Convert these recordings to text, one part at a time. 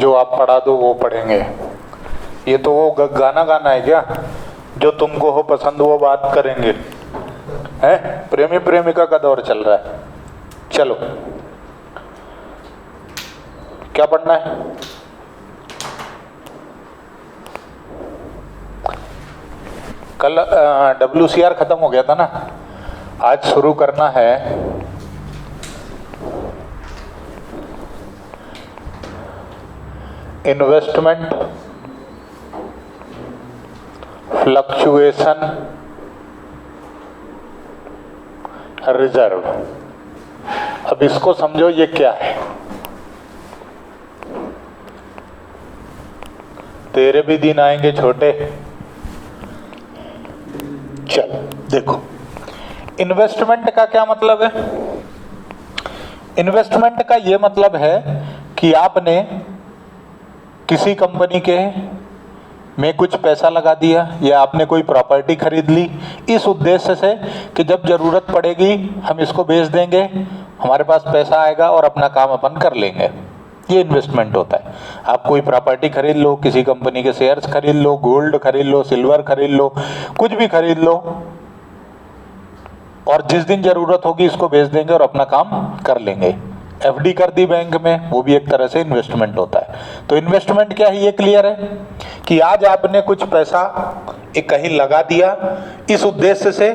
जो आप पढ़ा दो वो पढ़ेंगे। ये तो वो गाना गाना है क्या, जो तुमको हो पसंद वो बात करेंगे, है? प्रेमी प्रेमिका का दौर चल रहा है। चलो क्या पढ़ना है? कल WCR खत्म हो गया था ना, आज शुरू करना है इन्वेस्टमेंट फ्लक्चुएशन रिजर्व। अब इसको समझो ये क्या है। तेरे भी दिन आएंगे छोटे। चल देखो, इन्वेस्टमेंट का क्या मतलब है? इन्वेस्टमेंट का ये मतलब है कि आपने किसी कंपनी के में कुछ पैसा लगा दिया या आपने कोई प्रॉपर्टी खरीद ली इस उद्देश्य से कि जब जरूरत पड़ेगी हम इसको बेच देंगे, हमारे पास पैसा आएगा और अपना काम अपन कर लेंगे। ये इन्वेस्टमेंट होता है। आप कोई प्रॉपर्टी खरीद लो, किसी कंपनी के शेयर्स खरीद लो, गोल्ड खरीद लो, सिल्वर खरीद लो, कुछ भी खरीद लो, और जिस दिन जरूरत होगी इसको बेच देंगे और अपना काम कर लेंगे। FD कर दी बैंक में, वो भी एक तरह से इन्वेस्टमेंट होता है। तो इन्वेस्टमेंट क्या है ये क्लियर है कि आज आपने कुछ पैसा एक कहीं लगा दिया इस उद्देश्य से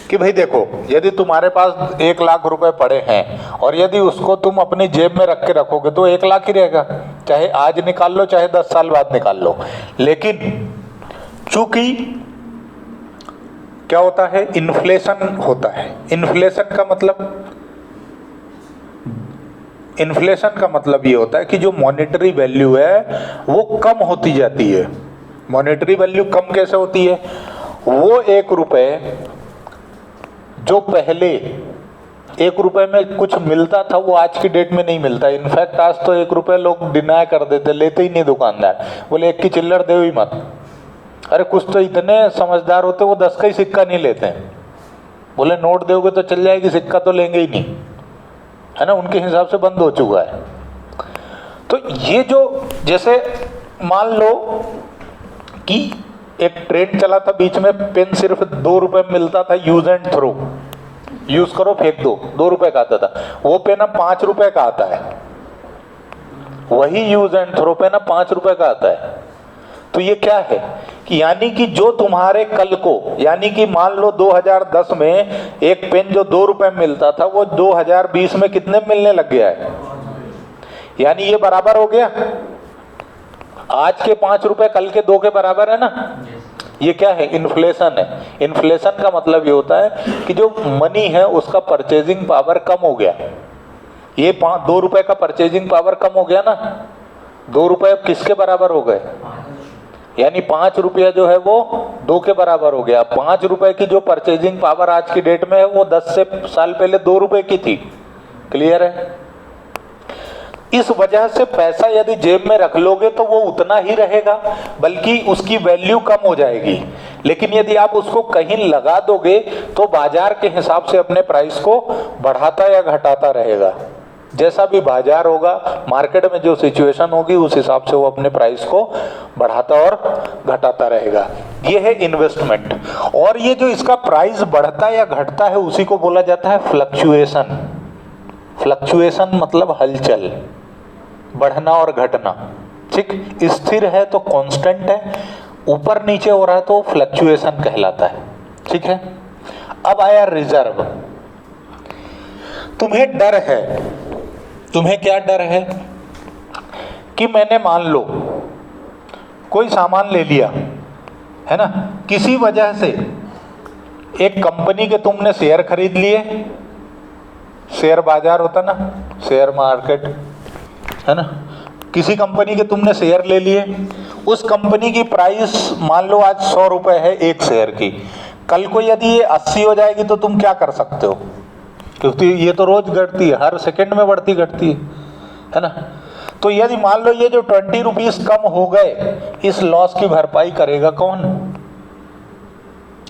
कि भाई देखो, यदि तुम्हारे पास 1 लाख रुपए पड़े हैं और यदि उसको तुम अपनी जेब में रख के रखोगे तो 1 लाख ही रहेगा, चाहे आज निकाल लो चाहे 10 साल बाद निकाल लो। लेकिन चूंकि क्या होता है, इन्फ्लेशन होता है। इन्फ्लेशन का मतलब ये होता है कि जो मॉनेटरी वैल्यू है वो कम होती जाती है। मॉनेटरी वैल्यू कम कैसे होती है? वो 1 रुपए जो पहले 1 रुपए में कुछ मिलता था वो आज की डेट में नहीं मिलता। इनफैक्ट आज तो 1 रुपए लोग डिनाय कर देते, लेते ही नहीं दुकानदार, बोले 1 की चिल्लर दे ही मत। अरे कुछ तो इतने समझदार होते वो 10 का ही सिक्का नहीं लेते हैं, बोले नोट दोगे तो चल जाएगी, सिक्का तो लेंगे ही नहीं, है ना। उनके हिसाब से बंद हो चुका है। तो ये जो, जैसे मान लो कि एक ट्रेंड चला था बीच में, पेन सिर्फ 2 रुपए में मिलता था, यूज एंड थ्रो, यूज करो फेंक दो, 2 रुपए का आता था। वो पेन अब 5 रुपए का आता है, वही यूज एंड थ्रो पेन अब 5 रुपए का आता है। तो ये क्या है कि यानी कि जो तुम्हारे कल को, यानी कि मान लो 2010 में एक पेन जो 2 रुपए में मिलता था वो 2020 में कितने मिलने लग गया है, यानी ये बराबर हो गया। आज के 5 रुपए कल के 2 के बराबर है ना। ये क्या है? इन्फ्लेशन है। इन्फ्लेशन का मतलब ये होता है कि जो मनी है उसका परचेजिंग पावर कम हो गया। ये 2 रुपए का परचेजिंग पावर कम हो गया ना। 2 रुपए अब किसके बराबर हो गए? यानी 5 रुपया जो है वो 2 के बराबर हो गया। 5 रुपए की जो परचेजिंग पावर आज की डेट में है वो 10 साल पहले 2 रुपए की थी। क्लियर है? इस वजह से पैसा यदि जेब में रख लोगे तो वो उतना ही रहेगा, बल्कि उसकी वैल्यू कम हो जाएगी। लेकिन यदि आप उसको कहीं लगा दोगे तो बाजार के हिसाब से अपने प्राइस को बढ़ाता या घटाता रहेगा। जैसा भी बाजार होगा, मार्केट में जो सिचुएशन होगी उस हिसाब से वो अपने प्राइस को बढ़ाता और घटाता रहेगा। ये है इन्वेस्टमेंट। और ये जो इसका प्राइस बढ़ता या घटता है उसी को बोला जाता है फ्लक्चुएशन। फ्लक्चुएशन मतलब हलचल, बढ़ना और घटना। ठीक, स्थिर है तो कांस्टेंट है, ऊपर नीचे हो रहा है तो फ्लक्चुएशन कहलाता है। ठीक है। अब आया रिजर्व। तुम्हें डर है, तुम्हें क्या डर है कि मैंने मान लो कोई सामान ले लिया है ना, किसी वजह से एक कंपनी के तुमने शेयर खरीद लिए। शेयर बाजार होता ना, शेयर मार्केट, है ना। किसी कंपनी के तुमने शेयर ले लिए, उस कंपनी की प्राइस मान लो आज 100 रुपए है एक शेयर की। कल को यदि ये 80 हो जाएगी तो तुम क्या कर सकते हो? क्योंकि ये तो रोज घटती है, हर सेकंड में बढ़ती घटती है ना। तो यदि मान लो ये जो 20 रुपीज कम हो गए, इस लॉस की भरपाई करेगा कौन?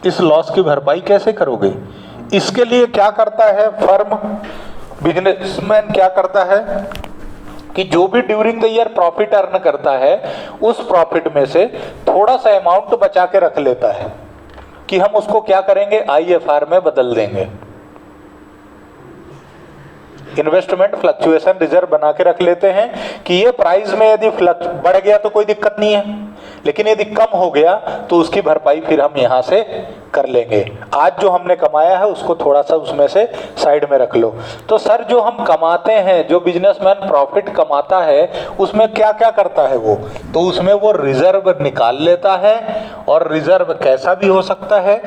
इस लॉस की भरपाई कैसे करोगे? इसके लिए क्या करता है फर्म, बिजनेसमैन क्या करता है, कि जो भी during the year profit earn करता है उस प्रॉफिट में से थोड़ा सा अमाउंट बचा के रख लेता है कि हम उसको क्या करेंगे, IFR में बदल देंगे। इन्वेस्टमेंट फ्लक्चुएशन रिजर्व बना के रख लेते हैं कि ये प्राइस में यदि बढ़ गया तो कोई दिक्कत नहीं है, लेकिन यदि कम हो गया तो उसकी भरपाई फिर हम यहां से कर लेंगे। आज जो हमने कमाया है उसको थोड़ा सा उसमें से साइड में रख लो। तो सर जो हम कमाते हैं, जो बिजनेसमैन प्रॉफिट कमाता है उसमें क्या क्या करता है वो, तो उसमें वो रिजर्व निकाल लेता है। और रिजर्व कैसा भी हो सकता है,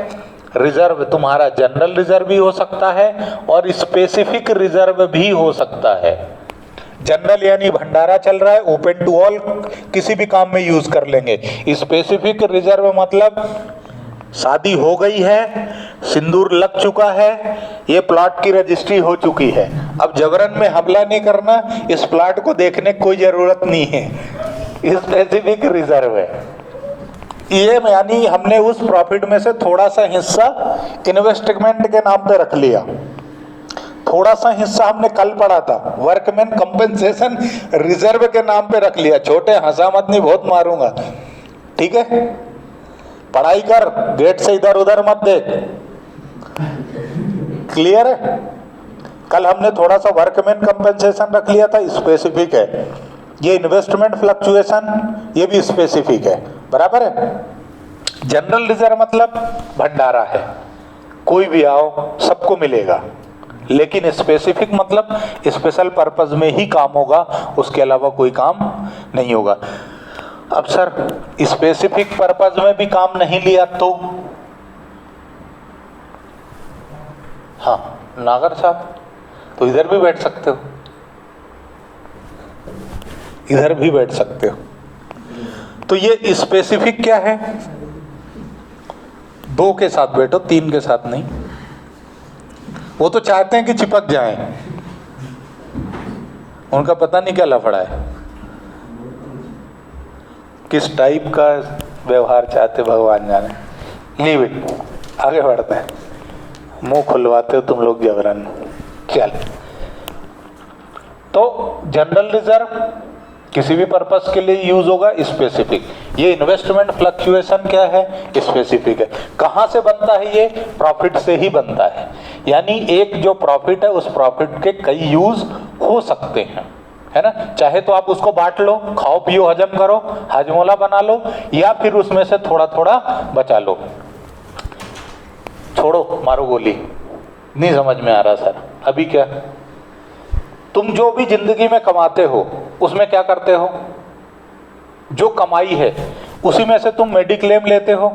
रिजर्व तुम्हारा जनरल रिजर्व भी हो सकता है और स्पेसिफिक रिजर्व भी हो सकता है। जनरल यानी भंडारा चल रहा है, ओपन टू ऑल, किसी भी काम में यूज कर लेंगे। स्पेसिफिक रिजर्व मतलब शादी हो गई है, सिंदूर लग चुका है, ये प्लॉट की रजिस्ट्री हो चुकी है, अब जबरन में हमला नहीं करना, इस प्लॉट को देखने की कोई जरूरत नहीं है, स्पेसिफिक रिजर्व है। ये यानी हमने उस प्रॉफिट में से थोड़ा सा हिस्सा इन्वेस्टमेंट के नाम पे रख लिया। थोड़ा सा हिस्सा हमने कल पढ़ा था वर्कमैन कंपेंसेशन रिजर्व के नाम पे रख लिया। छोटे हंसा मत, नहीं बहुत मारूंगा, ठीक है? पढ़ाई कर, गेट से इधर उधर मत देख, क्लियर है? कल हमने थोड़ा सा वर्कमैन कंपेंसेशन रख लिया था, स्पेसिफिक है। ये इन्वेस्टमेंट फ्लक्चुएशन ये भी स्पेसिफिक है, बराबर है। जनरल रिजर्व मतलब भंडारा है, कोई भी आओ सबको मिलेगा। लेकिन स्पेसिफिक मतलब स्पेशल पर्पस में ही काम होगा, उसके अलावा कोई काम नहीं होगा। अब सर स्पेसिफिक पर्पस में भी काम नहीं लिया तो, हाँ नागर साहब तो इधर भी बैठ सकते हो, इधर भी बैठ सकते हो। तो ये स्पेसिफिक क्या है, 2 के साथ बैठो, 3 के साथ नहीं। वो तो चाहते हैं कि चिपक जाएं, उनका पता नहीं क्या लफड़ा है, किस टाइप का व्यवहार चाहते भगवान जाने। लीव इट, आगे बढ़ते हैं। मुंह खुलवाते हो तुम लोग जबरन। चल, तो जनरल रिजर्व किसी भी पर्पस के लिए यूज होगा, स्पेसिफिक। ये इन्वेस्टमेंट फ्लक्चुएशन क्या है, स्पेसिफिक है। कहां से बनता है ये, प्रॉफिट से ही बनता है। यानी एक जो प्रॉफिट है उस प्रॉफिट के कई यूज हो सकते हैं, है ना। चाहे तो आप उसको बांट लो, खाओ पियो हजम करो, हाजमोला बना लो, या फिर उसमें से थोड़ा थोड़ा बचा लो। छोड़ो मारो गोली, नहीं समझ में आ रहा सर अभी क्या। तुम जो भी जिंदगी में कमाते हो उसमें क्या करते हो, जो कमाई है उसी में से तुम मेडिक्लेम लेते हो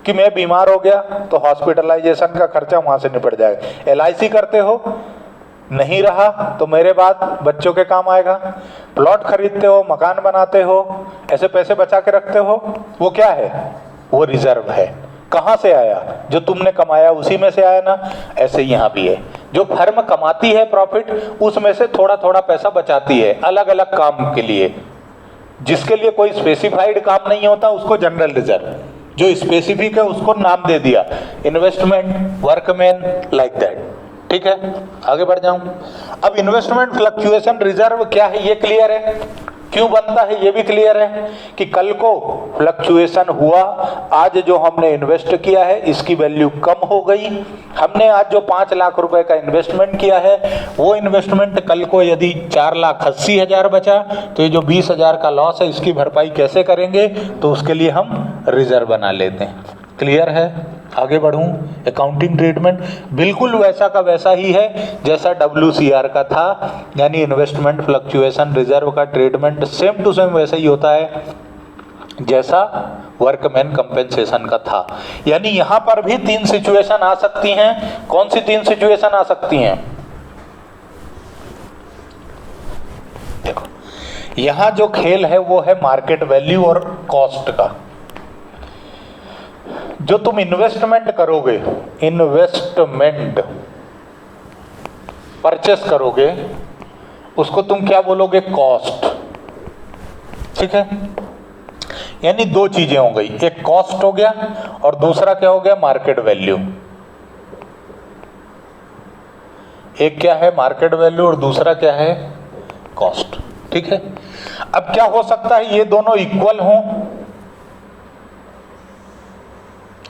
कि मैं बीमार हो गया तो हॉस्पिटलाइजेशन का खर्चा वहां से निपट जाएगा। LIC करते हो, नहीं रहा तो मेरे बाद बच्चों के काम आएगा। प्लॉट खरीदते हो, मकान बनाते हो, ऐसे पैसे बचा के रखते हो, वो क्या है, वो रिजर्व है। कहां से आया, जो तुमने कमाया उसी में से आया ना। ऐसे यहाँ भी है, जो फर्म कमाती है प्रॉफिट उसमें से थोड़ा थोड़ा पैसा बचाती है अलग अलग काम के लिए। जिसके लिए कोई स्पेसिफाइड काम नहीं होता उसको जनरल रिजर्व, जो स्पेसिफिक है उसको नाम दे दिया इन्वेस्टमेंट, वर्कमैन, लाइक दैट। ठीक है, आगे बढ़ जाऊं। अब इन्वेस्टमेंट फ्लक्चुएशन रिजर्व क्या है ये क्लियर है, क्यों बनता है ये भी क्लियर है कि कल को फ्लक्चुएशन हुआ, आज जो हमने इन्वेस्ट किया है इसकी वैल्यू कम हो गई। हमने आज जो 5 लाख रुपए का इन्वेस्टमेंट किया है वो इन्वेस्टमेंट कल को यदि 4,80,000 बचा तो ये जो 20,000 का लॉस है इसकी भरपाई कैसे करेंगे, तो उसके लिए हम रिजर्व बना लेते हैं। क्लियर है, आगे बढ़ूं। अकाउंटिंग ट्रीटमेंट बिल्कुल वैसा का वैसा ही है जैसा WCR का था, यानी इन्वेस्टमेंट फ्लक्चुएशन रिजर्व का ट्रीटमेंट सेम टू सेम वैसा ही होता है जैसा वर्कमैन कंपेंसेशन का था। यानी यहां पर भी 3 सिचुएशन आ सकती हैं। कौन सी 3 सिचुएशन आ सकती हैं, देखो यहां जो खेल है वो है मार्केट वैल्यू और कॉस्ट का। जो तुम इन्वेस्टमेंट करोगे, इन्वेस्टमेंट परचेस करोगे, उसको तुम क्या बोलोगे, कॉस्ट। ठीक है, यानी 2 चीजें हो गई, एक कॉस्ट हो गया और दूसरा क्या हो गया, मार्केट वैल्यू। एक क्या है मार्केट वैल्यू और दूसरा क्या है कॉस्ट। ठीक है। अब क्या हो सकता है, ये दोनों इक्वल हों,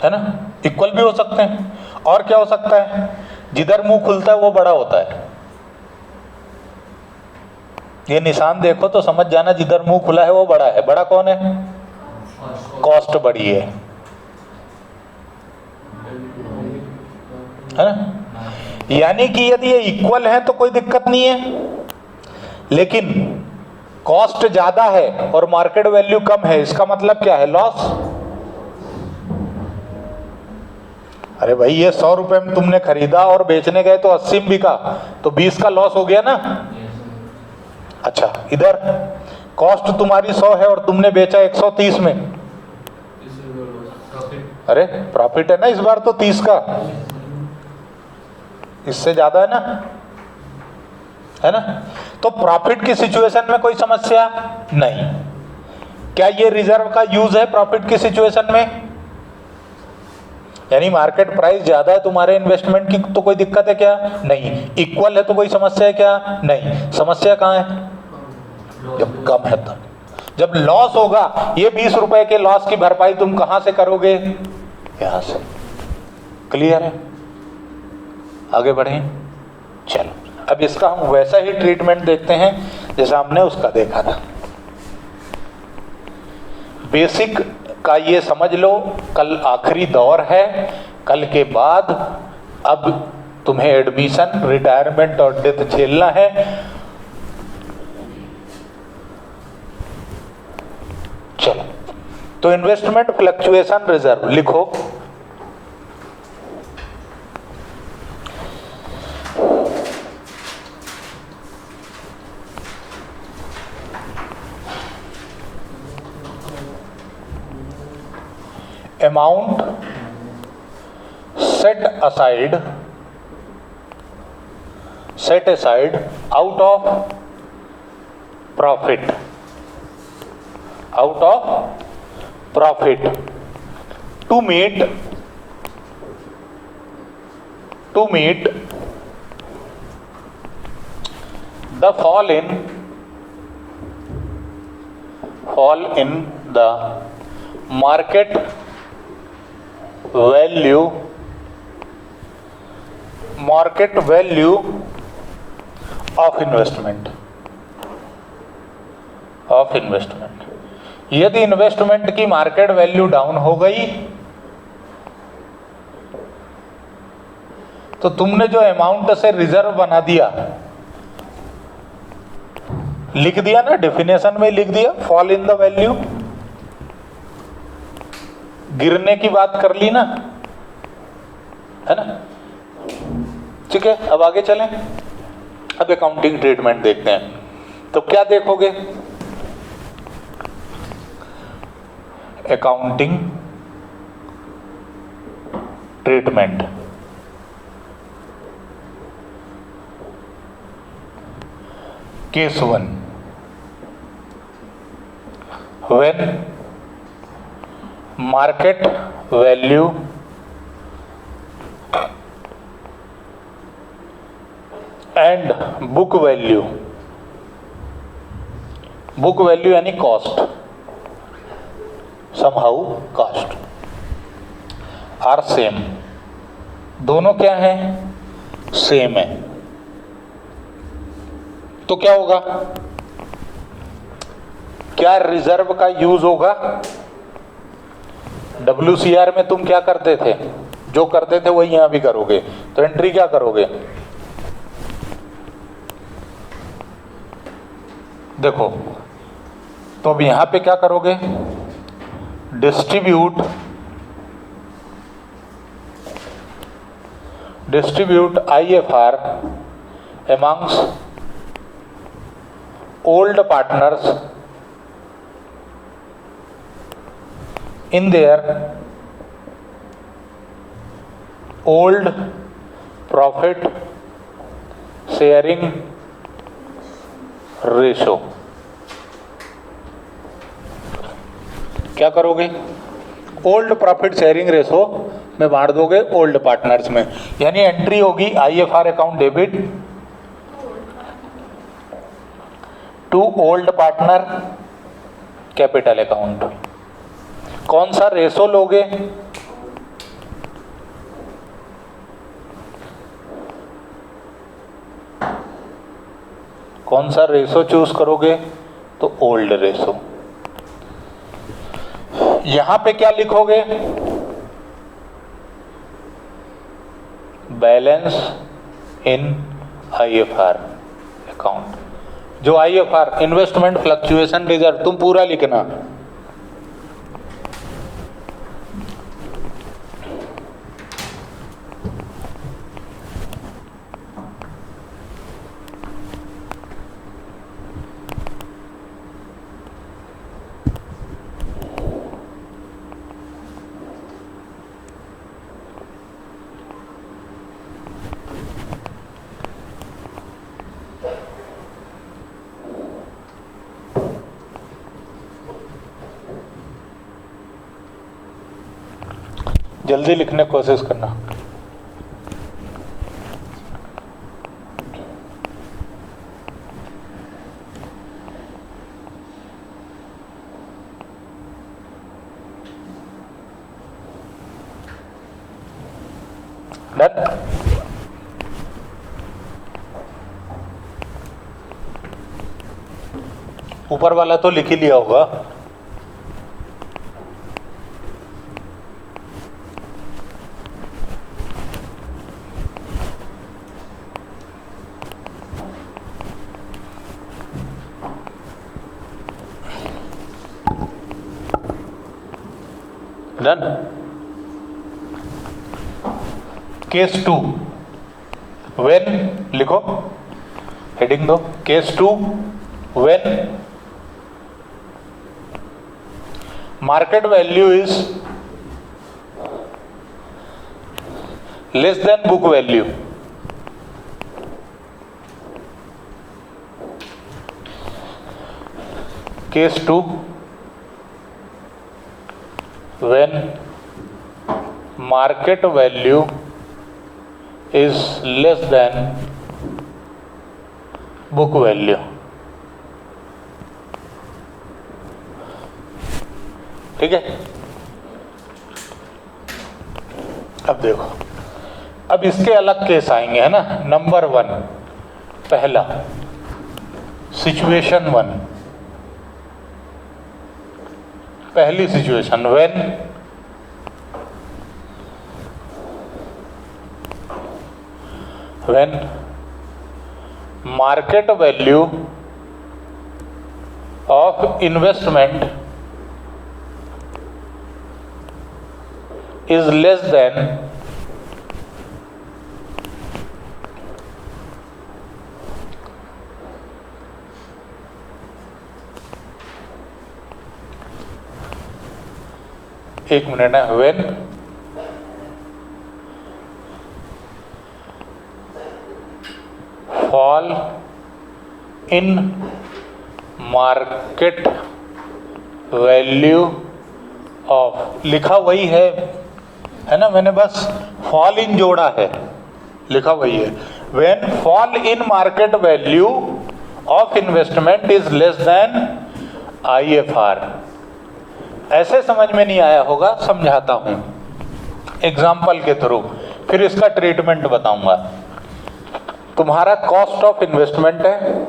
है ना, इक्वल भी हो सकते हैं। और क्या हो सकता है, जिधर मुंह खुलता है वो बड़ा होता है। ये निशान देखो तो समझ जाना, जिधर मुंह खुला है वो बड़ा है। बड़ा कौन है? कॉस्ट बड़ी है ना। यानी कि यदि ये इक्वल है तो कोई दिक्कत नहीं है, लेकिन कॉस्ट ज्यादा है और मार्केट वैल्यू कम है, इसका मतलब क्या है? लॉस। अरे भाई, ये 100 रुपए में तुमने खरीदा और बेचने गए तो 80 में बिका, तो 20 का लॉस हो गया ना। अच्छा, इधर कॉस्ट तुम्हारी 100 है और तुमने बेचा 130 में, अरे प्रॉफिट है ना इस बार तो 30 का, इससे ज्यादा है ना, है ना। तो प्रॉफिट की सिचुएशन में कोई समस्या नहीं। क्या ये रिजर्व का यूज है प्रॉफिट की सिचुएशन में? यानी मार्केट प्राइस ज्यादा है तुम्हारे इन्वेस्टमेंट की तो कोई दिक्कत है क्या? नहीं। इक्वल है तो कोई समस्या है क्या? नहीं। समस्या कहाँ है? जब कम है तब। जब लॉस होगा, ये 20 रुपए के लॉस की भरपाई तुम कहां से करोगे? यहां से। क्लियर है? आगे बढ़े। चलो, अब इसका हम वैसा ही ट्रीटमेंट देखते हैं जैसा हमने उसका देखा था। बेसिक का ये समझ लो, कल आखिरी दौर है। कल के बाद अब तुम्हें एडमिशन, रिटायरमेंट और डेथ झेलना है। चलो, तो इन्वेस्टमेंट फ्लक्चुएशन रिजर्व लिखो। amount set aside out of profit to meet the fall in the market value of investment। यदि इन्वेस्टमेंट की मार्केट वैल्यू डाउन हो गई तो तुमने जो अमाउंट से रिजर्व बना दिया, लिख दिया ना, डेफिनेशन में लिख दिया, फॉल इन द वैल्यू, गिरने की बात कर ली ना, है ना। ठीक है, अब आगे चलें। अब अकाउंटिंग ट्रीटमेंट देखते हैं। तो क्या देखोगे? Accounting treatment. Case 1, when market value and book value यानी cost, somehow cost are same. दोनों क्या है? सेम है। तो क्या होगा? क्या रिजर्व का यूज होगा? WCR में तुम क्या करते थे? जो करते थे वही यहां भी करोगे। तो एंट्री क्या करोगे? देखो, तो अब यहां पे क्या करोगे? Distribute IFR amongst old partners in their old profit sharing ratio. क्या करोगे? ओल्ड प्रॉफिट शेयरिंग रेशो में बांट दोगे ओल्ड पार्टनर्स में। यानी एंट्री होगी IFR account debit to old partner capital account. कौन सा रेशो लोगे? कौन सा रेशो चूज करोगे? तो ओल्ड रेशो। यहां पे क्या लिखोगे? बैलेंस इन आईएफआर अकाउंट। जो आईएफआर इन्वेस्टमेंट फ्लक्चुएशन रिजर्व तुम पूरा लिखना। जल्दी लिखने की कोशिश करना। डन। ऊपर वाला तो लिख ही लिया होगा। डन। केस 2 व्हेन लिखो, हेडिंग दो। Case 2 when market value is less than book value. Case 2 when market value is less than book value। ठीक है। अब देखो, अब इसके अलग केस आएंगे, है ना। नंबर 1 पहला सिचुएशन 1, पहली situation when market value of investment is less than एक मिनट है। when fall in market value of, लिखा वही है ना, मैंने बस fall in जोड़ा है, लिखा वही है। when fall in market value of investment is less than IFR। ऐसे समझ में नहीं आया होगा, समझाता हूं एग्जाम्पल के थ्रू, फिर इसका ट्रीटमेंट बताऊंगा। तुम्हारा कॉस्ट ऑफ इन्वेस्टमेंट है,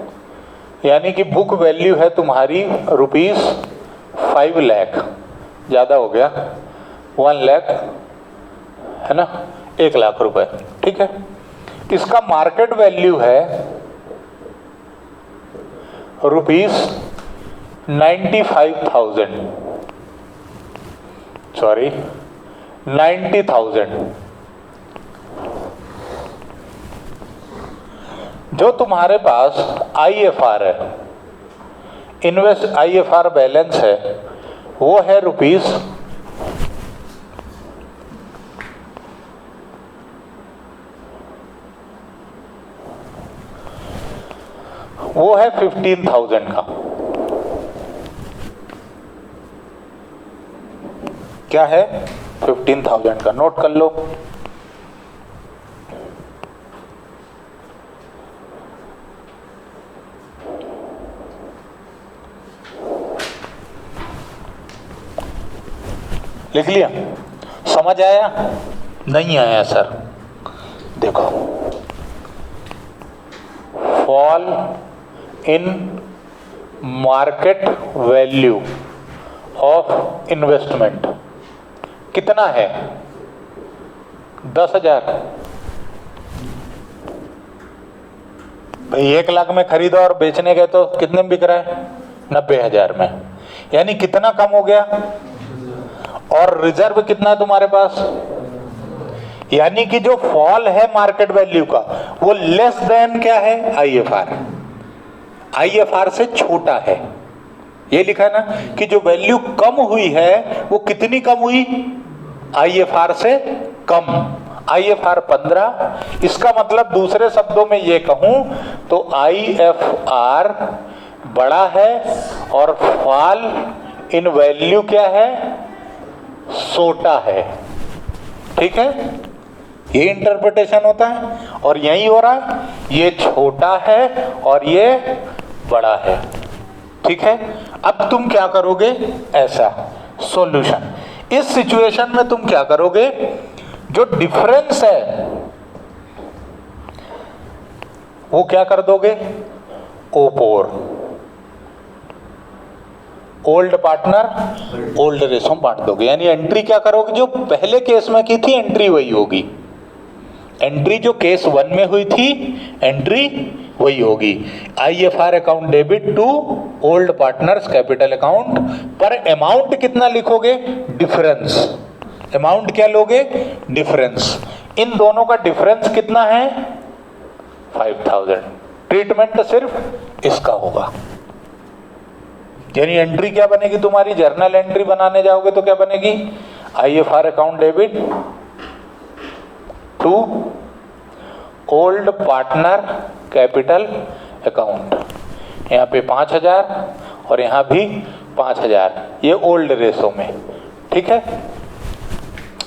यानी कि बुक वैल्यू है तुम्हारी ₹5 लाख, ज़्यादा हो गया, 1 लाख है ना, 1 लाख रुपए। ठीक है। इसका मार्केट वैल्यू है ₹95,000, सॉरी 90,000। जो तुम्हारे पास IFR है, IFR बैलेंस है, वो है वो है 15,000 का। क्या है? 15,000 का। नोट कर लो। लिख लिया? समझ आया? नहीं आया सर? देखो, fall in market value of investment कितना है? 10,000। भाई 1 लाख में खरीदो और बेचने गए तो कितने में बिक रहा है? 90,000 में। यानी कितना कम हो गया? और रिजर्व कितना है तुम्हारे पास? यानी कि जो फॉल है मार्केट वैल्यू का वो लेस देन क्या है? आईएफआर। आईएफआर से छोटा है। ये लिखा है ना कि जो वैल्यू कम हुई है वो कितनी कम हुई? आईएफआर से कम। आईएफआर 15। इसका मतलब दूसरे शब्दों में ये कहूं तो आईएफआर बड़ा है और फॉल इन वैल्यू क्या है? छोटा है। ठीक है, ये इंटरप्रिटेशन होता है और यही हो रहा है। ये छोटा है और ये बड़ा है। ठीक है, अब तुम क्या करोगे? ऐसा सॉल्यूशन, इस सिचुएशन में तुम क्या करोगे? जो डिफरेंस है वो क्या कर दोगे? ओपोर, ओल्ड पार्टनर ओल्ड रेशो बांट दोगे। यानी एंट्री क्या करोगे? जो पहले केस में की थी एंट्री वही होगी। एंट्री जो केस 1 में हुई थी एंट्री वही होगी। IFR account debit to old partners capital account, पर अमाउंट कितना लिखोगे? डिफरेंस। अमाउंट क्या लोगे? डिफरेंस। इन दोनों का डिफरेंस कितना है? 5,000। ट्रीटमेंट सिर्फ इसका होगा। यानी एंट्री क्या बनेगी तुम्हारी? जर्नल एंट्री बनाने जाओगे तो क्या बनेगी? IFR account debit to old partner capital account. यहाँ पे 5,000 और यहाँ भी 5,000, ये ओल्ड रेशो में। ठीक है,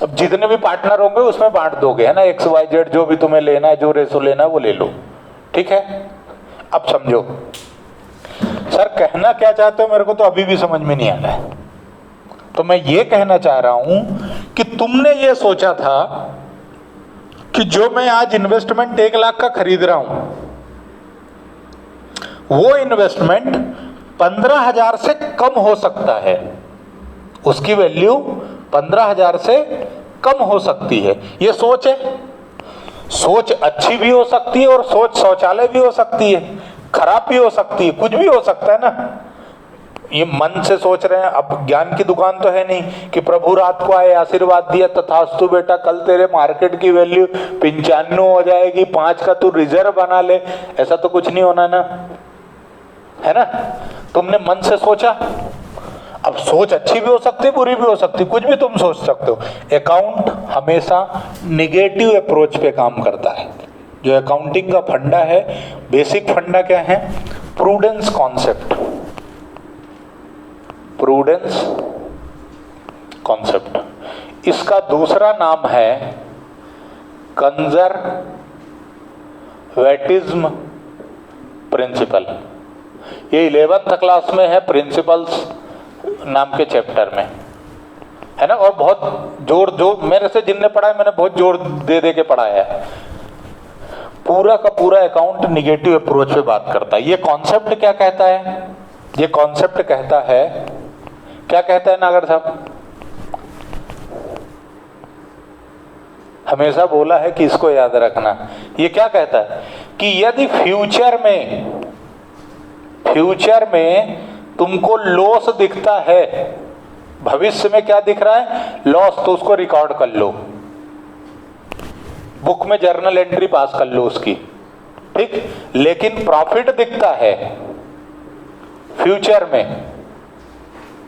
अब जितने भी पार्टनर होंगे उसमें बांट दोगे, है ना? XYZ जो भी तुम्हें लेना है, जो रेशो लेना है वो ले लो। ठीक है, अब समझो सर कहना क्या चाहते हो, मेरे को तो अभी भी समझ में नहीं आ रहा है। तो मैं ये कहना चाह रहा हूं कि तुमने ये सोचा था कि जो मैं आज इन्वेस्टमेंट 1 लाख का खरीद रहा हूं वो इन्वेस्टमेंट 15,000 से कम हो सकता है। उसकी वैल्यू 15,000 से कम हो सकती है। ये सोच है। सोच अच्छी भी हो सकती है और सोच शौचालय भी हो सकती है, खराब भी हो सकती है, कुछ भी हो सकता है ना। ये मन से सोच रहे हैं। अब ज्ञान की दुकान तो है नहीं कि प्रभु रात को आए आशीर्वाद दिया तथास्तु बेटा कल तेरे मार्केट की वैल्यू 95 हो जाएगी, 5 का तू रिजर्व बना ले। ऐसा तो कुछ नहीं होना ना, है ना? तुमने मन से सोचा। अब सोच अच्छी भी हो सकती है, बुरी भी हो सकती है, कुछ भी तुम सोच सकते हो। अकाउंट हमेशा निगेटिव अप्रोच पे काम करता है। जो अकाउंटिंग का फंडा है, बेसिक फंडा क्या है? Prudence concept. Prudence concept. इसका दूसरा नाम है कंजर्वेटिज्म प्रिंसिपल। ये 11th क्लास में है, प्रिंसिपल्स नाम के चैप्टर में, है ना? और बहुत जोर जो मेरे से जिनने पढ़ा है, मैंने बहुत जोर दे दे के पढ़ाया है। पूरा का पूरा अकाउंट निगेटिव अप्रोच पे बात करता है। ये कॉन्सेप्ट क्या कहता है? ये कॉन्सेप्ट कहता है, क्या कहता है नागर साहब? हमेशा बोला है कि इसको याद रखना। ये क्या कहता है कि यदि फ्यूचर में तुमको लॉस दिखता है, भविष्य में क्या दिख रहा है? लॉस, तो उसको रिकॉर्ड कर लो, बुक में जर्नल एंट्री पास कर लो उसकी। ठीक, लेकिन प्रॉफिट दिखता है फ्यूचर में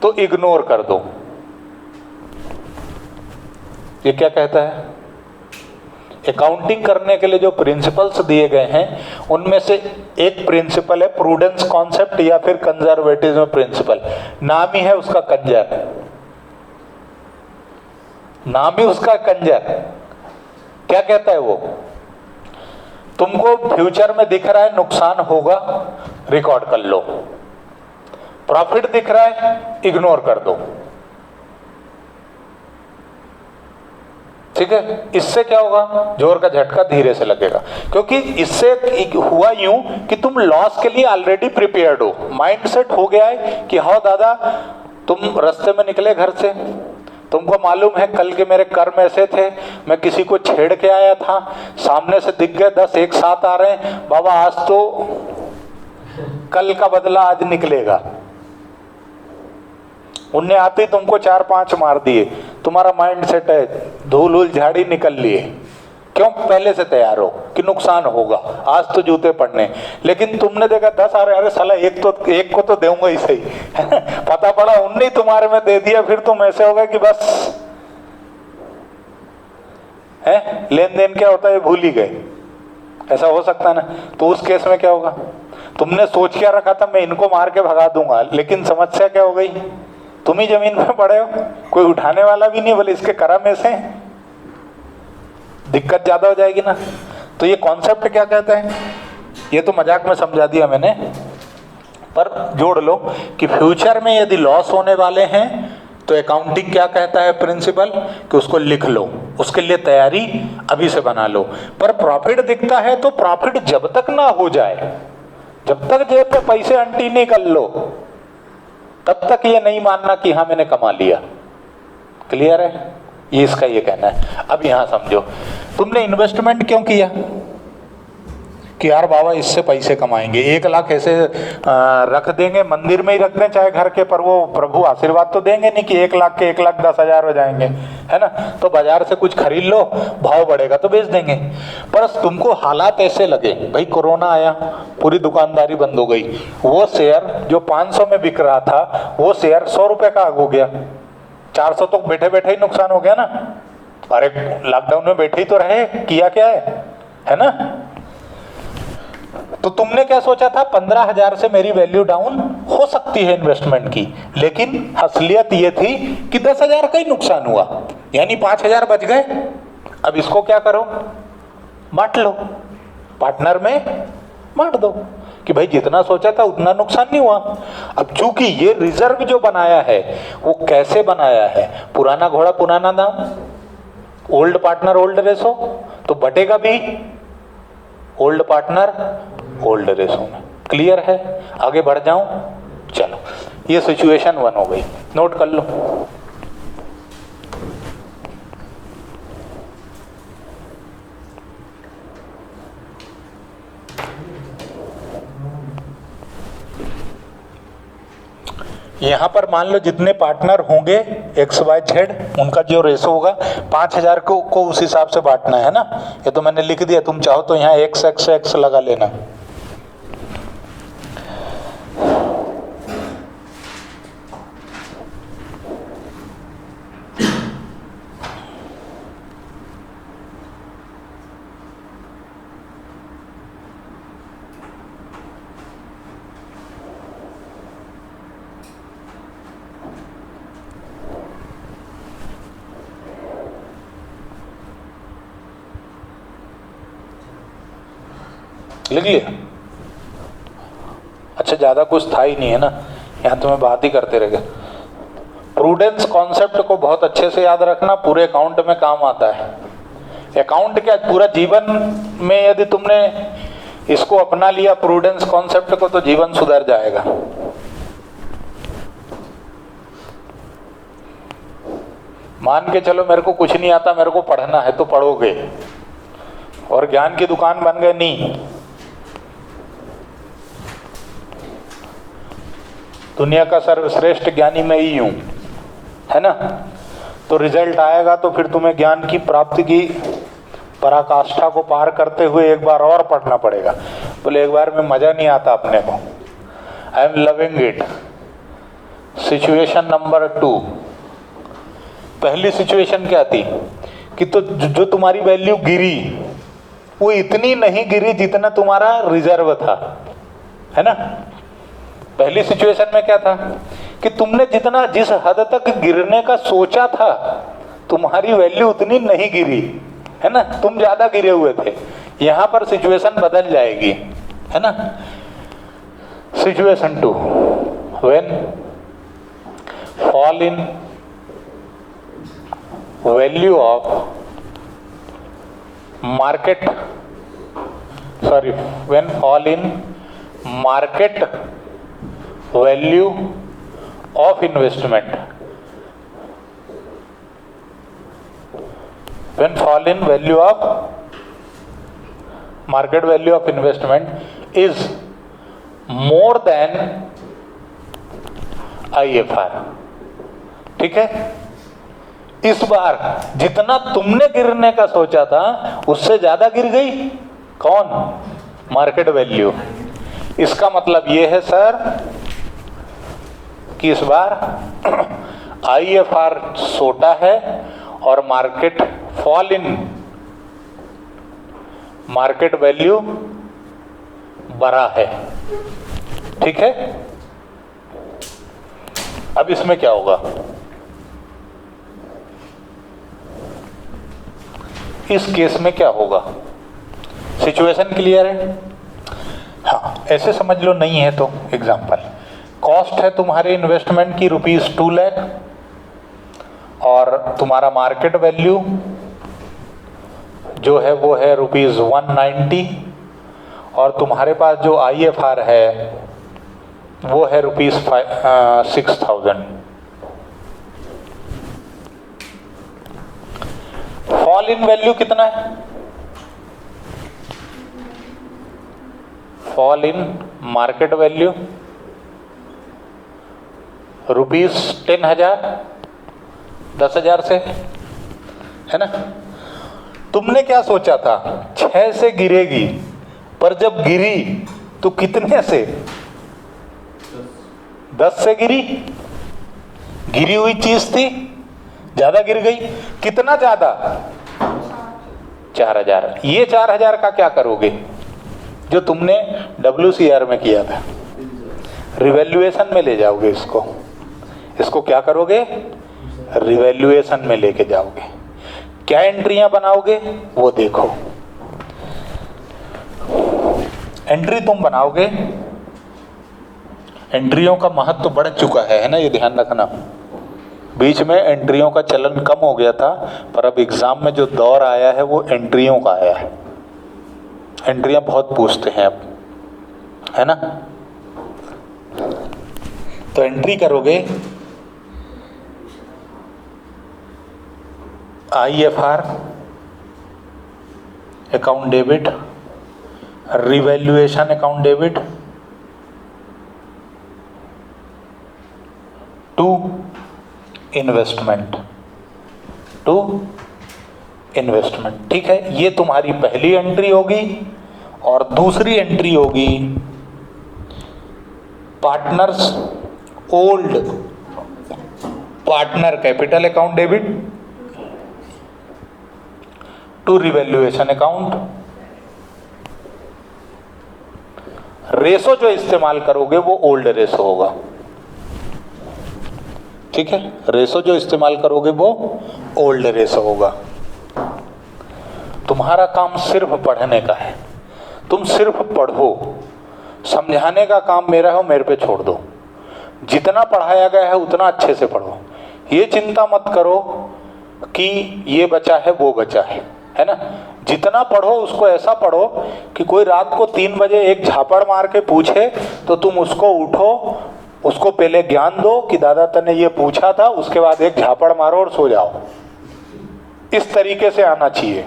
तो इग्नोर कर दो। ये क्या कहता है? अकाउंटिंग करने के लिए जो प्रिंसिपल्स दिए गए हैं उनमें से एक प्रिंसिपल है प्रूडेंस कॉन्सेप्ट या फिर कंजर्वेटिज्म प्रिंसिपल। नाम ही है उसका कंजर, नाम ही उसका कंजर। क्या कहता है वो? तुमको फ्यूचर में दिख रहा है नुकसान होगा, रिकॉर्ड कर लो। प्रॉफिट दिख रहा है, इग्नोर कर दो। ठीक है, इससे क्या होगा, जोर का झटका धीरे से लगेगा, क्योंकि इससे हुआ यूं कि तुम लॉस के लिए ऑलरेडी प्रिपेयर्ड हो, माइंड सेट हो गया है कि हाँ दादा, तुम रास्ते में निकले घर से, तुमको मालूम है कल के मेरे कर्म ऐसे थे, मैं किसी को छेड़ के आया था, सामने से दिख गए 10 एक साथ आ रहे हैं, बाबा आज तो कल का बदला आज निकलेगा। उनने आते ही तुमको 4-5 मार दिए, तुम्हारा माइंड सेट है, धूल उल झाड़ी निकल लिए, क्यों, पहले से तैयार हो कि नुकसान होगा, आज तो जूते पड़ने। लेकिन तुमने देखा 10 आ रहे, अरे साला एक को तो दूंगा ही सही पता पड़ा उनने तुम्हारे में दे दिया, फिर तुम ऐसे हो गए कि बस है, लेन देन क्या होता है भूल ही गए, ऐसा हो सकता है ना। तो उस केस में क्या होगा, तुमने सोच क्या रखा था मैं इनको मार के भगा दूंगा, लेकिन समस्या क्या हो गई, तुम ही जमीन में पड़े हो, कोई उठाने वाला भी नहीं, बोले इसके कर्म ऐसे, दिक्कत ज्यादा हो जाएगी ना। तो ये कॉन्सेप्ट क्या कहता है, ये तो मजाक में समझा दिया मैंने, पर जोड़ लो कि फ्यूचर में यदि लॉस होने वाले हैं तो अकाउंटिंग क्या कहता है प्रिंसिपल, कि उसको लिख लो, उसके लिए तैयारी अभी से बना लो। पर प्रॉफिट दिखता है तो प्रॉफिट जब तक ना हो जाए, जब तक जेब पे पैसे अंटी नहीं कर लो, तब तक ये नहीं मानना कि हाँ मैंने कमा लिया। क्लियर है, ये इसका ये कहना है। अब यहां समझो, तुमने इन्वेस्टमेंट क्यों किया कि यार बाबा इससे पैसे कमाएंगे, 1 लाख ऐसे रख देंगे, मंदिर में ही रख दें चाहे घर के, पर वो प्रभु आशीर्वाद तो देंगे नहीं कि 1 लाख के 1,10,000 हो जाएंगे, है ना। तो बाजार से कुछ खरीद लो, भाव बढ़ेगा तो बेच देंगे। पर तुमको हालात ऐसे लगे, भाई कोरोना आया, पूरी दुकानदारी बंद हो गई, वो शेयर जो 500 में बिक रहा था वो शेयर 100 रुपए का हो गया, 400 तो बैठे बैठे ही नुकसान हो गया ना। अरे लॉकडाउन में बैठे ही तो रहे, किया क्या है ना। तो तुमने क्या सोचा था, 15,000 से मेरी वैल्यू डाउन हो सकती है इन्वेस्टमेंट की, लेकिन असलियत ये थी कि 10,000 का ही नुकसान हुआ, यानी 5,000 बच गए। अब इसको क्या करो, बांट लो, पार्टनर में बांट दो कि भाई जितना सोचा था उतना नुकसान नहीं हुआ। अब चूंकि ये रिजर्व जो बनाया है वो कैसे बनाया है, पुराना घोड़ा पुराना दाम, ओल्ड पार्टनर ओल्ड रेशो, तो बटेगा भी ओल्ड पार्टनर ओल्ड रेशो में। क्लियर है, आगे बढ़ जाऊं, चलो ये सिचुएशन 1 हो गई, नोट कर लो। यहां पर मान लो जितने पार्टनर होंगे XYZ, उनका जो रेशो होगा 5,000 को उस हिसाब से बांटना है ना। ये तो मैंने लिख दिया, तुम चाहो तो यहाँ X लगा लेना। लिख लिया, अच्छा ज्यादा कुछ था ही नहीं है ना, यहाँ तो मैं बात ही करते रह गए। प्रूडेंस कॉन्सेप्ट को बहुत अच्छे से याद रखना, पूरे अकाउंट में काम आता है। अकाउंट क्या, पूरा जीवन में यदि तुमने इसको अपना लिया प्रूडेंस कॉन्सेप्ट को, तो जीवन सुधर जाएगा। मान के चलो मेरे को कुछ नहीं आता, मेरे को पढ़ना है, तो पढ़ोगे और ज्ञान की दुकान बन गए नहीं। दुनिया का सर्वश्रेष्ठ ज्ञानी मैं ही हूं, है ना। तो रिजल्ट आएगा तो फिर तुम्हें ज्ञान की प्राप्ति की पराकाष्ठा को पार करते हुए एक बार और पढ़ना पड़ेगा। बोले एक बार में मजा नहीं आता अपने को। I am loving it. Situation number 2, पहली सिचुएशन क्या थी कि तो जो तुम्हारी वैल्यू गिरी वो इतनी नहीं गिरी जितना तुम्हारा रिजर्व था, है ना। पहली सिचुएशन में क्या था कि तुमने जितना जिस हद तक गिरने का सोचा था तुम्हारी वैल्यू उतनी नहीं गिरी, है ना, तुम ज्यादा गिरे हुए थे। यहां पर सिचुएशन बदल जाएगी, है ना। Situation 2, when fall in value of when fall in market value of investment, when fall in value of market value of investment is more than IFR। ठीक है, इस बार जितना तुमने गिरने का सोचा था उससे ज्यादा गिर गई कौन? Market value. इसका मतलब ये है सर कि इस बार IFR छोटा है और market fall in market value बड़ा है। ठीक है, अब इसमें क्या होगा? इस केस में क्या होगा? सिचुएशन क्लियर है? हाँ, ऐसे समझ लो, नहीं है तो एग्जांपल, कॉस्ट है तुम्हारे इन्वेस्टमेंट की ₹2 लाख और तुम्हारा मार्केट वैल्यू जो है वो है ₹190 और तुम्हारे पास जो IFR है वो है ₹6000। फॉल इन वैल्यू कितना है? फॉल इन मार्केट वैल्यू ₹10,000, 10,000 से, है ना? तुमने क्या सोचा था? 6 से गिरेगी, पर जब गिरी तो कितने से? 10 से गिरी। गिरी हुई चीज थी, ज्यादा गिर गई। कितना ज्यादा? 4,000। ये 4,000 का क्या करोगे? जो तुमने WCR में किया था, रिवैल्यूएशन में ले जाओगे इसको। इसको क्या करोगे? रिवैल्यूएशन में लेके जाओगे। क्या एंट्रियां बनाओगे वो देखो। एंट्री तुम बनाओगे, एंट्रियों का महत्व बढ़ चुका है ना, ये ध्यान रखना। बीच में एंट्रियों का चलन कम हो गया था, पर अब एग्जाम में जो दौर आया है वो एंट्रियों का आया है। एंट्रियां बहुत पूछते हैं अब, है ना? तो एंट्री करोगे IFR account debit, revaluation account debit to investment, ठीक है। ये तुम्हारी पहली एंट्री होगी। और दूसरी एंट्री होगी partners old partner capital account debit to revaluation account. Ratio जो इस्तेमाल करोगे वो ओल्ड रेशो होगा, ठीक है। रेशो जो इस्तेमाल करोगे वो ओल्ड रेशो होगा। तुम्हारा काम सिर्फ पढ़ने का है, तुम सिर्फ पढ़ो। समझाने का काम मेरा है, मेरे पे छोड़ दो। जितना पढ़ाया गया है उतना अच्छे से पढ़ो। ये चिंता मत करो कि ये बचा है वो बचा है ना। जितना पढ़ो उसको ऐसा पढ़ो कि कोई रात को 3 बजे एक झापड़ मार के पूछे तो तुम उसको उठो, उसको पहले ज्ञान दो कि दादा तने ये पूछा था, उसके बाद एक झापड़ मारो और सो जाओ। इस तरीके से आना चाहिए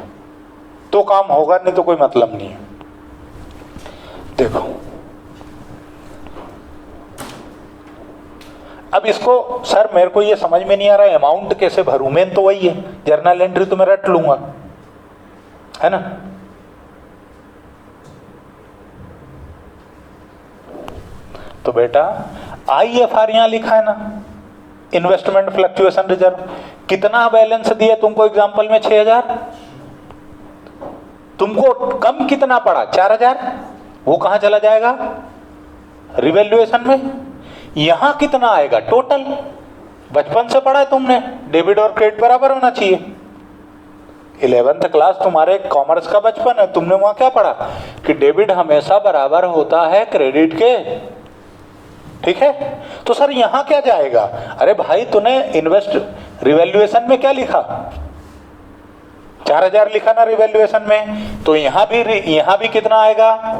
तो काम होगा, नहीं तो कोई मतलब नहीं है। देखो अब इसको, सर मेरे को ये समझ में नहीं आ रहा अमाउंट कैसे भरूं। मेन तो वही है, जर्नल एंट्री तो मैं रट लूंगा, है ना। तो बेटा IFR यहां लिखा है ना, इन्वेस्टमेंट फ्लक्चुएशन रिजर्व। कितना बैलेंस दिया तुमको एग्जांपल में? 6,000। तुमको कम कितना पड़ा? 4,000। वो कहां चला जाएगा? रिवैल्यूएशन में। यहां कितना आएगा टोटल? बचपन से पढ़ा है तुमने, डेबिट और क्रेडिट बराबर होना चाहिए। 11th क्लास तुम्हारे कॉमर्स का बचपन है, तुमने वहां क्या पढ़ा कि डेबिट हमेशा बराबर होता है क्रेडिट के, ठीक है। तो सर यहां क्या जाएगा? अरे भाई तूने रिवैल्यूएशन में क्या लिखा? 4000 लिखा ना रिवैल्यूएशन में, तो यहां भी कितना आएगा?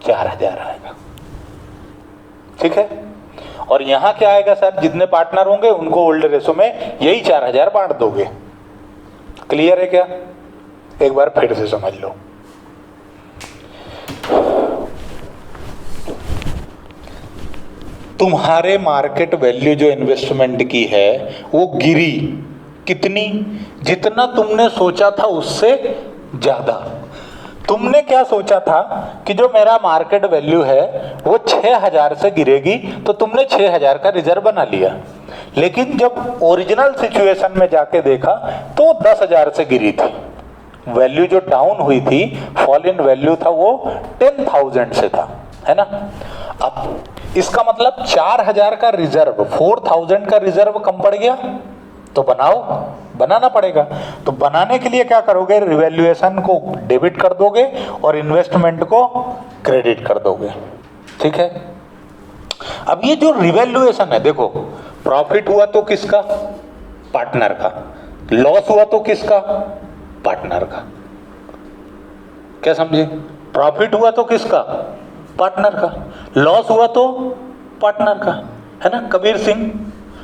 4000 आएगा। ठीक है, और यहां क्या आएगा सर? जितने पार्टनर होंगे उनको ओल्ड रेशो में यही 4000 बांट दोगे। क्लियर है क्या? एक बार फिर से समझ लो। तुम्हारे मार्केट वैल्यू जो इन्वेस्टमेंट की है वो गिरी कितनी? जितना तुमने सोचा था उससे ज्यादा। तुमने क्या सोचा था कि जो मेरा मार्केट वैल्यू है वो 6000 से गिरेगी, तो तुमने 6000 का रिजर्व बना लिया। लेकिन जब ओरिजिनल सिचुएशन में जाके देखा तो 10,000 से गिरी थी। वैल्यू जो डाउन हुई थी, फॉल इन वैल्यू था, वो 10,000 से था, है ना। अब इसका मतलब 4,000 का रिजर्व, 4,000 का रिजर्व कम पड़ गया, तो बनाना पड़ेगा। तो बनाने के लिए क्या करोगे? रिवैल्यूएशन को डेबिट कर दोगे और इन्वेस्टमेंट को क्रेडिट कर दोगे। ठीक है, अब ये जो रिवैल्यूएशन है, देखो, प्रॉफिट हुआ तो किसका? पार्टनर का। लॉस हुआ तो किसका? पार्टनर का। क्या समझे? प्रॉफिट हुआ तो किसका? पार्टनर का। लॉस हुआ तो पार्टनर का, है ना। कबीर सिंह,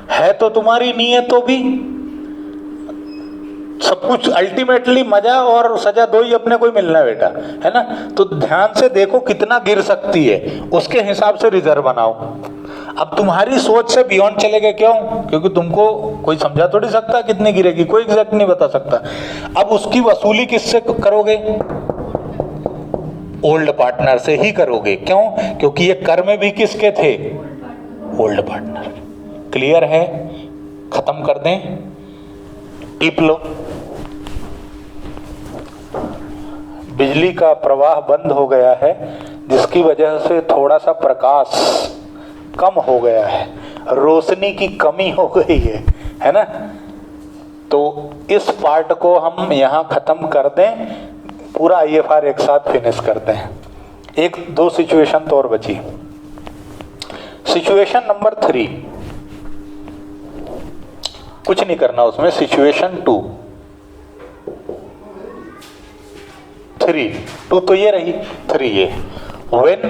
है तो तुम्हारी, नहीं है तो भी सब कुछ अल्टीमेटली मजा और सजा दो ही अपने को ही मिलना है बेटा, है ना। तो ध्यान से देखो कितना गिर सकती है, उसके हिसाब से रिजर्व बनाओ। अब तुम्हारी सोच से बियॉन्ड चले गए, क्यों? क्योंकि तुमको कोई समझा थोड़ी सकता कितनी गिरेगी, कोई एग्जैक्ट नहीं बता सकता। अब उसकी वसूली किससे करोगे? ओल्ड पार्टनर से ही करोगे। क्यों? क्योंकि ये कर में भी किसके थे? Old partner. क्लियर है? खत्म कर दें, टिप लो। बिजली का प्रवाह बंद हो गया है, जिसकी वजह से थोड़ा सा प्रकाश कम हो गया है, रोशनी की कमी हो गई है ना। तो इस पार्ट को हम यहां खत्म कर दें, पूरा IFR एक साथ फिनिश करते हैं। एक दो सिचुएशन तो और बची। सिचुएशन नंबर 3, कुछ नहीं करना उसमें। सिचुएशन 2, 2 तो ये रही, 3 ये। When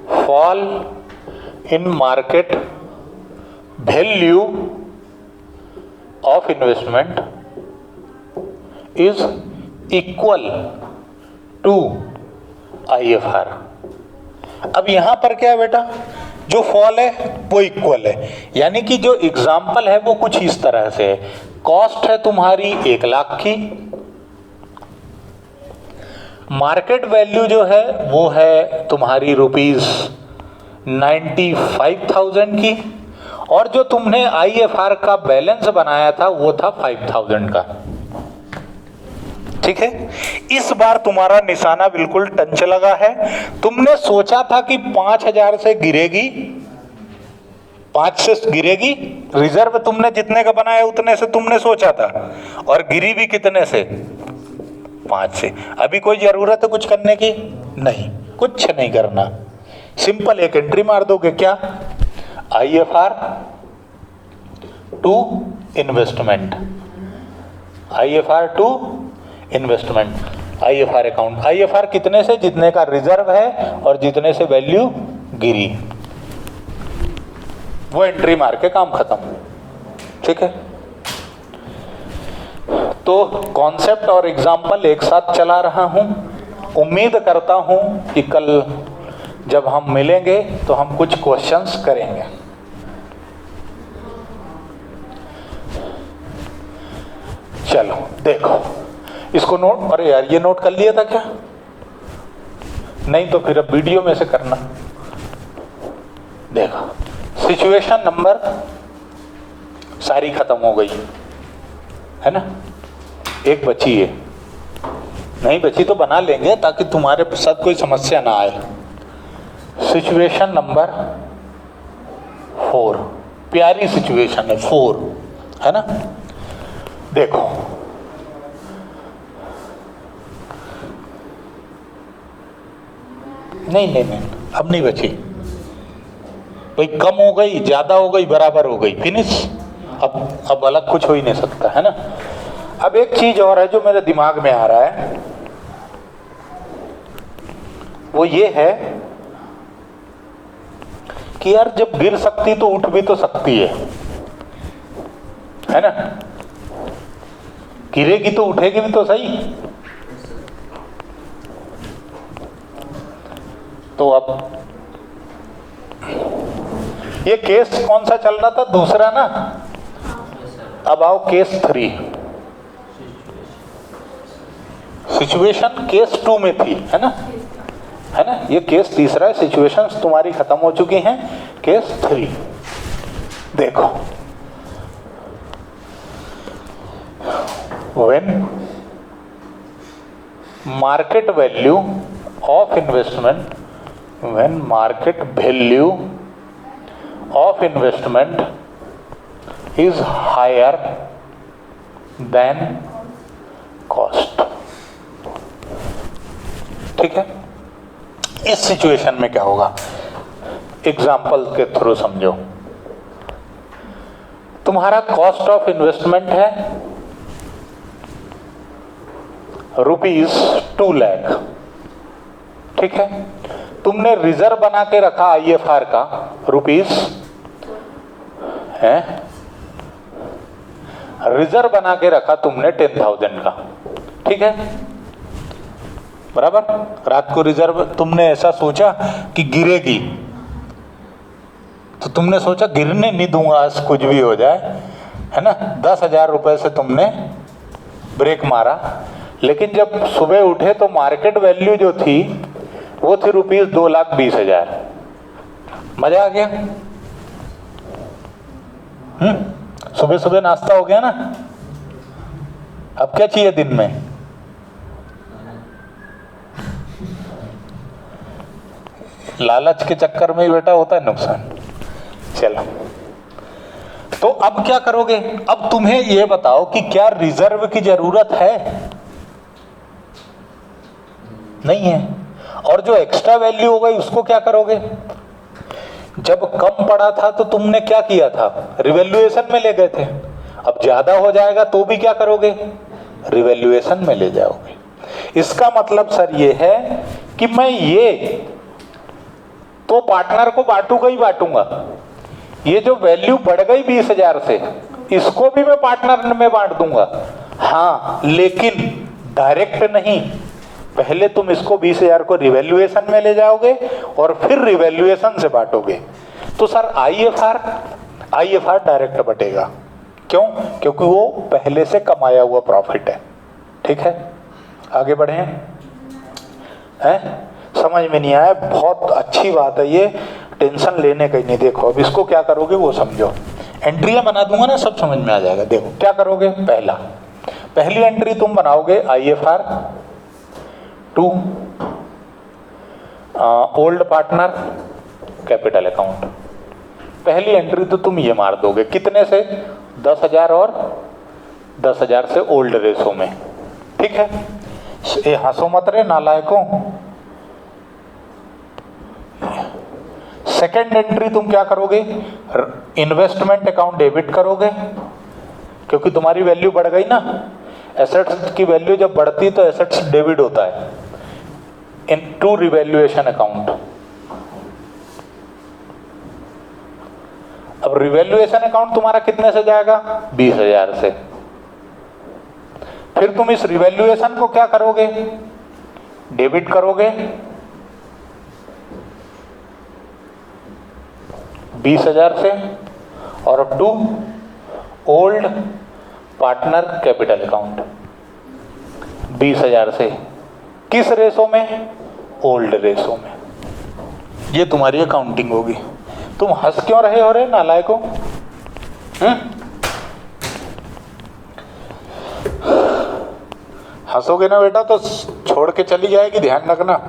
fall in market value of investment is equal to IFR। अब यहां पर क्या है बेटा? जो फॉल है वो इक्वल है, यानी कि जो एग्जाम्पल है वो कुछ इस तरह से है। कॉस्ट है तुम्हारी 1 लाख की, मार्केट वैल्यू जो है वो है तुम्हारी ₹95,000 की, और जो तुमने IFR का बैलेंस बनाया था वो था 5,000 का। ठीक है, इस बार तुम्हारा निशाना बिल्कुल टंच लगा है। तुमने सोचा था कि 5,000 से गिरेगी, 5 से गिरेगी। रिजर्व तुमने जितने का बनाया उतने से तुमने सोचा था, और गिरी भी कितने से? 5 से। अभी कोई जरूरत है कुछ करने की? नहीं, कुछ नहीं करना। सिंपल एक एंट्री मार दोगे, क्या? IFR to investment, IFR to investment, IFR account. IFR कितने से? जितने का रिजर्व है और जितने से वैल्यू गिरी, वो एंट्री मार के काम खत्म। ठीक है, तो कॉन्सेप्ट और एग्जाम्पल एक साथ चला रहा हूं। उम्मीद करता हूं कि कल जब हम मिलेंगे तो हम कुछ क्वेश्चंस करेंगे। चलो देखो इसको नोट। अरे यार, ये नोट कर लिया था क्या? नहीं तो फिर अब वीडियो में से करना। देखो, सिचुएशन नंबर सारी खत्म हो गई है ना, एक बची है। नहीं बची तो बना लेंगे ताकि तुम्हारे साथ कोई समस्या ना आए। सिचुएशन नंबर 4, प्यारी सिचुएशन है 4, है ना। देखो, नहीं, अब नहीं बची भाई। कम हो गई, ज्यादा हो गई, बराबर हो गई, फिनिश। अब अलग कुछ हो ही नहीं सकता, है ना। अब एक चीज और है जो मेरे दिमाग में आ रहा है, वो ये है कि यार जब गिर सकती तो उठ भी तो सकती है ना? गिरेगी तो उठेगी भी तो सही। तो अब ये केस कौन सा चल रहा था? दूसरा ना। अब आओ केस 3। सिचुएशन केस 2 में थी, है ना? ये केस तीसरा है। सिचुएशंस तुम्हारी खत्म हो चुकी हैं। केस 3 देखो। When market value of investment, when market value of investment is higher than cost। ठीक है? इस सिचुएशन में क्या होगा? एग्जाम्पल के थ्रू समझो। तुम्हारा कॉस्ट ऑफ इन्वेस्टमेंट है ₹2 लाख। ठीक है? तुमने रिजर्व बना के रखा IFR का रुपीस है, रिजर्व बना के रखा तुमने 10,000 का। ठीक है, बराबर। रात को रिजर्व तुमने ऐसा सोचा कि गिरेगी, तो तुमने सोचा गिरने नहीं दूंगा, आज कुछ भी हो जाए, है ना? 10,000 रुपए से तुमने ब्रेक मारा। लेकिन जब सुबह उठे तो मार्केट वैल्यू जो थी वो थी ₹2,20,000। मजा आ गया। सुबह सुबह नाश्ता हो गया ना। अब क्या चाहिए दिन में? लालच के चक्कर में ही बेटा होता है नुकसान। चलो, तो अब क्या करोगे? अब तुम्हें यह बताओ कि क्या रिजर्व की जरूरत है? नहीं है। और जो एक्स्ट्रा वैल्यू हो गई उसको क्या करोगे? जब कम पड़ा था तो तुमने क्या किया था? रिवैल्यूएशन में ले गए थे। अब ज्यादा हो जाएगा तो भी क्या करोगे? रिवैल्यूएशन में ले जाओगे। इसका मतलब सर ये है कि मैं ये तो पार्टनर को बांटूंगा ही बांटूंगा। ये जो वैल्यू बढ़ गई 20,000 से, इसको भी मैं पार्टनर में बांट दूंगा। हाँ, लेकिन डायरेक्ट नहीं। पहले तुम इसको 20,000 को रिवैल्यूएशन में ले जाओगे और फिर रिवैल्यूएशन से बांटोगे। तो सर IFR डायरेक्ट बटेगा। क्यों? क्योंकि वो पहले से कमाया हुआ प्रॉफिट है। ठीक है, आगे बढ़े हैं? समझ में नहीं आया? बहुत अच्छी बात है ये, टेंशन लेने का ही नहीं। देखो अब इसको क्या करोगे वो समझो। एंट्रियां बना दूंगा ना, सब समझ में आ जाएगा। देखो क्या करोगे। पहली एंट्री तुम बनाओगे IFR to old partner capital account. पहली एंट्री तो तुम ये मार दोगे, कितने से? 10,000 और 10,000 से ओल्ड रेशो में। ठीक है, ये हंसो मत रे नालायकों। सेकेंड एंट्री तुम क्या करोगे? इन्वेस्टमेंट अकाउंट डेबिट करोगे, क्योंकि तुम्हारी वैल्यू बढ़ गई ना। एसेट्स की वैल्यू जब बढ़ती तो एसेट्स डेबिट होता है इनटू रिवैल्यूएशन अकाउंट। अब रिवैल्यूएशन अकाउंट तुम्हारा कितने से जाएगा? 20,000 से। फिर तुम इस रिवैल्यूएशन को क्या करोगे? डेबिट करोगे 20,000 से और to old partner capital account 20,000 से। किस रेशो में? ओल्ड रेशो में। ये तुम्हारी अकाउंटिंग होगी। तुम हंस क्यों रहे हो रे नालायकों? हंसोगे ना बेटा तो छोड़ के चली जाएगी, ध्यान रखना।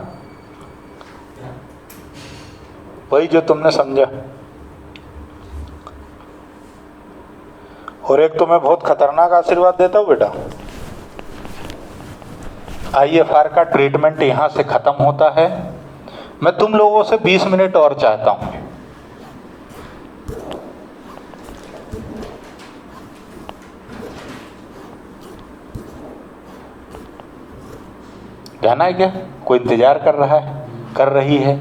वही जो तुमने समझा। और एक तो मैं बहुत खतरनाक आशीर्वाद देता हूं बेटा। IFR का ट्रीटमेंट यहां से खत्म होता है। मैं तुम लोगों से 20 मिनट और चाहता हूं। जाना है क्या? कोई इंतजार कर रहा है, कर रही है?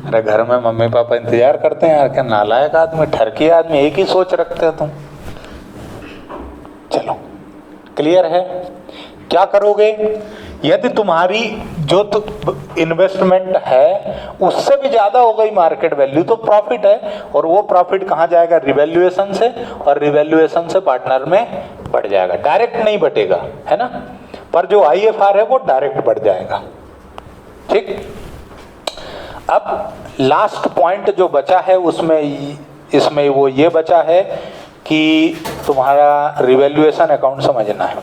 अरे घर में मम्मी पापा इंतजार करते हैं यार, क्या नालायक आदमी, ठरकी आदमी, एक ही सोच रखते हो तुम। चलो क्लियर है? क्या करोगे? यदि तुम्हारी जो इन्वेस्टमेंट है उससे भी ज्यादा हो गई मार्केट वैल्यू तो प्रॉफिट है, और वो प्रॉफिट कहाँ जाएगा? रिवैल्यूएशन से, और रिवैल्यूएशन से पार्टनर में बढ़ जाएगा, डायरेक्ट नहीं बढ़ेगा, है ना? पर जो आईएफआर है वो डायरेक्ट बढ़ जाएगा। ठीक, अब लास्ट पॉइंट जो बचा है उसमें इसमें वो ये बचा है कि तुम्हारा रिवैल्यूएशन अकाउंट समझना है।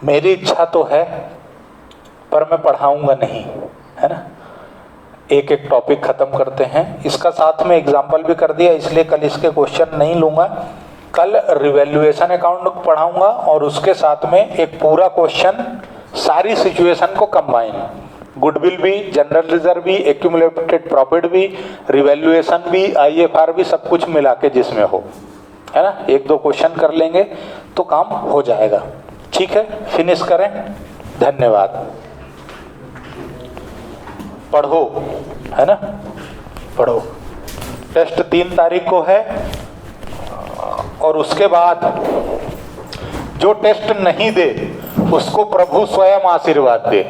मेरी इच्छा तो है पर मैं पढ़ाऊंगा नहीं, है ना? एक एक टॉपिक खत्म करते हैं। इसका साथ में एग्जाम्पल भी कर दिया, इसलिए कल इसके क्वेश्चन नहीं लूंगा। कल रिवैल्यूएशन अकाउंट पढ़ाऊंगा और उसके साथ में एक पूरा क्वेश्चन, सारी सिचुएशन को कंबाइन, गुडविल भी, जनरल रिजर्व भी, एक्यूमुलेटेड प्रॉफिट भी, रिवैल्यूएशन भी, आईएफआर भी, सब कुछ मिला के जिसमें हो, है ना? एक दो क्वेश्चन कर लेंगे तो काम हो जाएगा। ठीक है, फिनिश करें। धन्यवाद। पढ़ो, है ना? पढ़ो। टेस्ट 3 तारीख को है, और उसके बाद जो टेस्ट नहीं दे उसको प्रभु स्वयं आशीर्वाद दे।